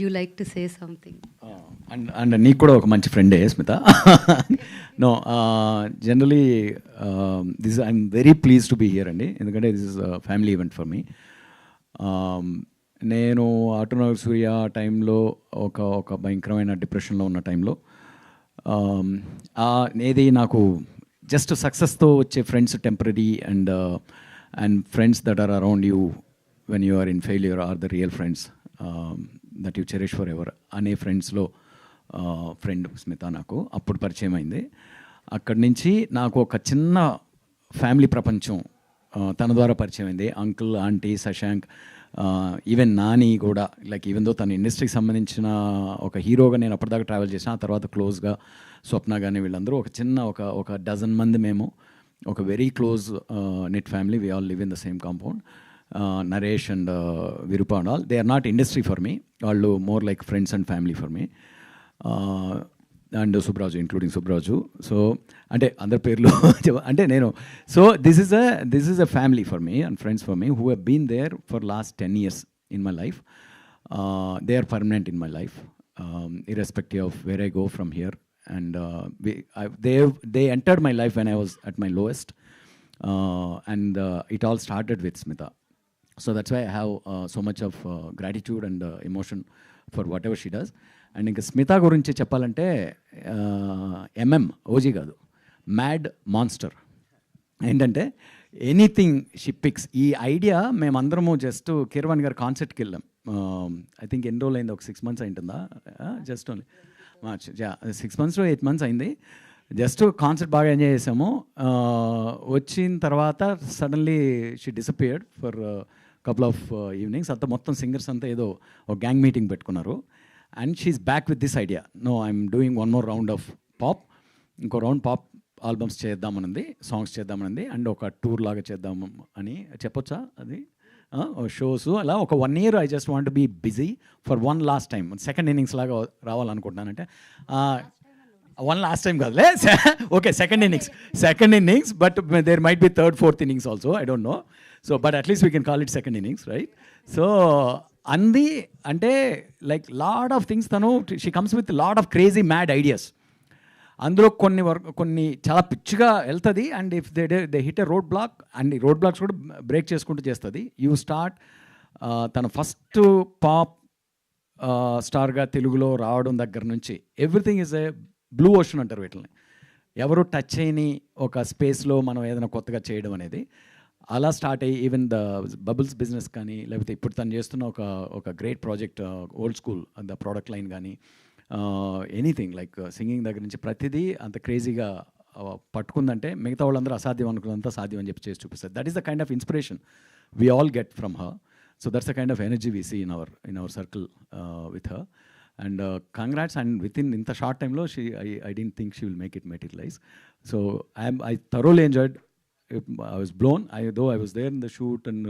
You like to say something? And నీకు కూడా ఒక మంచి ఫ్రెండే Smitha. No generally this I'm very please to be here అండి, ఎందుకంటే this is family event for me. నేను ఆటోనగర్ సూర్య టైంలో ఒక భయంకరమైన డిప్రెషన్లో ఉన్న టైంలో ఏది నాకు జస్ట్ సక్సెస్తో వచ్చే friends temporary and friends that are around you when you are in failure are the real friends that you cherish forever అనే ఫ్రెండ్స్లో ఫ్రెండ్ స్మిత నాకు అప్పుడు పరిచయం అయింది. అక్కడి నుంచి నాకు ఒక చిన్న ఫ్యామిలీ ప్రపంచం తన ద్వారా పరిచయం అయింది. Uncle, aunty, Shashank, even Nani కూడా, లైక్ ఈవెన్ దో తన ఇండస్ట్రీకి సంబంధించిన ఒక హీరోగా నేను అప్పటిదాకా ట్రావెల్ చేసిన, ఆ తర్వాత క్లోజ్గా స్వప్న కానీ వీళ్ళందరూ ఒక చిన్న ఒక డజన్ మంది మేము ఒక very close knit family. We all live in the same compound. Naresh and Virupa and all, they are not industry for me, వాళ్ళు more like friends and family for me. And Subraju, including Subraju. So అంటే అందరి పేర్లు అంటే నేను, so this is a family for me and friends for me who have been there for last 10 years in my life. They are permanent in my life irrespective of where I go from here. And they entered my life when I was at my lowest, and it all started with Smita. So that's why I have so much of gratitude and emotion for whatever she does. And ఇంకా స్మిత గురించి చెప్పాలంటే OG కాదు, mad monster. ఏంటంటే anything she pics. ఈ idea మేమందరము just Keeravani గారి కాన్సెప్ట్కి వెళ్ళాం. I think ఎన్ని రోజులు అయింది, ఒక 6 months అయింటుందా, just only March, 6 months to 8 months అయింది. జస్ట్ కాన్సెప్ట్ బాగా ఎంజాయ్ చేసాము. వచ్చిన తర్వాత suddenly she disappeared for couple of evenings. అంతా మొత్తం సింగర్స్ అంతా ఏదో ఒక గ్యాంగ్ మీటింగ్ పెట్టుకున్నారు. And she's back with this idea, no I'm doing one more round of pop, ఇంకో రౌండ్ పాప్ ఆల్బమ్స్ చేద్దామనుంది, సాంగ్స్ చేద్దామనుంది, అండ్ ఒక టూర్ లాగా చేద్దాము అని చెప్పొచ్చా, అది షోస్ అలా ఒక 1 year I just want be busy for one last time. Second innings లాగా రావాలనుకుంటున్నానంటే, వన్ లాస్ట్ టైం కాదులే, okay second innings, but there might be third, fourth innings also, I don't know. So but at least we can call it second innings, right? So అంది అంటే like lot of things, తను she comes with lot of crazy mad ideas. అందులో కొన్ని చాలా పిచ్చిగా వెళ్తుంది. And if they hit a road black, and ఈ road blocks కూడా బ్రేక్ చేసుకుంటూ చేస్తుంది. యూ స్టార్ట్, తన ఫస్ట్ పాప్ స్టార్గా తెలుగులో రావడం దగ్గర నుంచి everything is a blue ocean అంటారు వీటిని. ఎవరు టచ్ చేయని ఒక స్పేస్లో మనం ఏదైనా కొత్తగా చేయడం అనేది అలా స్టార్ట్ అయ్యి, ఈవెన్ ద బబుల్స్ బిజినెస్ కానీ, లేకపోతే ఇప్పుడు తను చేస్తున్న ఒక great project old school the product line కానీ, ఎనీథింగ్ లైక్ సింగింగ్ దగ్గర నుంచి ప్రతిదీ అంత క్రేజీగా పట్టుకుందంటే మిగతా వాళ్ళందరూ అసాధ్యం అనుకున్నంత సాధ్యం అని చెప్పి చేసి చూపిస్తారు. That is the kind of inspiration we all get from her. So that's the kind of energy we see in our circle with her. And congrats. And within ఇంత షార్ట్ టైంలో I don't think she will make it materialize. So I thoroughly enjoyed. I was blown. Though I was there in the shoot and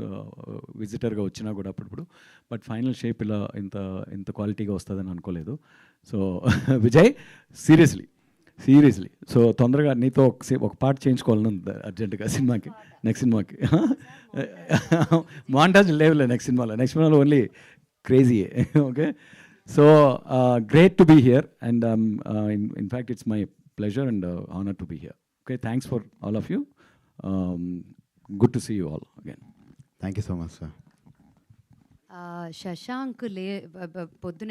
విజిటర్గా వచ్చినా కూడా అప్పుడప్పుడు, but final shape ఇలా ఇంత క్వాలిటీగా వస్తుందని అనుకోలేదు. సో విజయ్, సీరియస్లీ సో తొందరగా నీతో ఒక పాట చేయించుకోవాలని ఉంది అర్జెంటుగా సినిమాకి, నెక్స్ట్ సినిమాకి. మాంటాజ్ లేవులే నెక్స్ట్ సినిమాలో only crazy. Okay, so great to be here. And in fact it's my pleasure and honour to be here. Okay, thanks for all of you. Good to see you all again. Thank you so much, sir. Shashank పొద్దున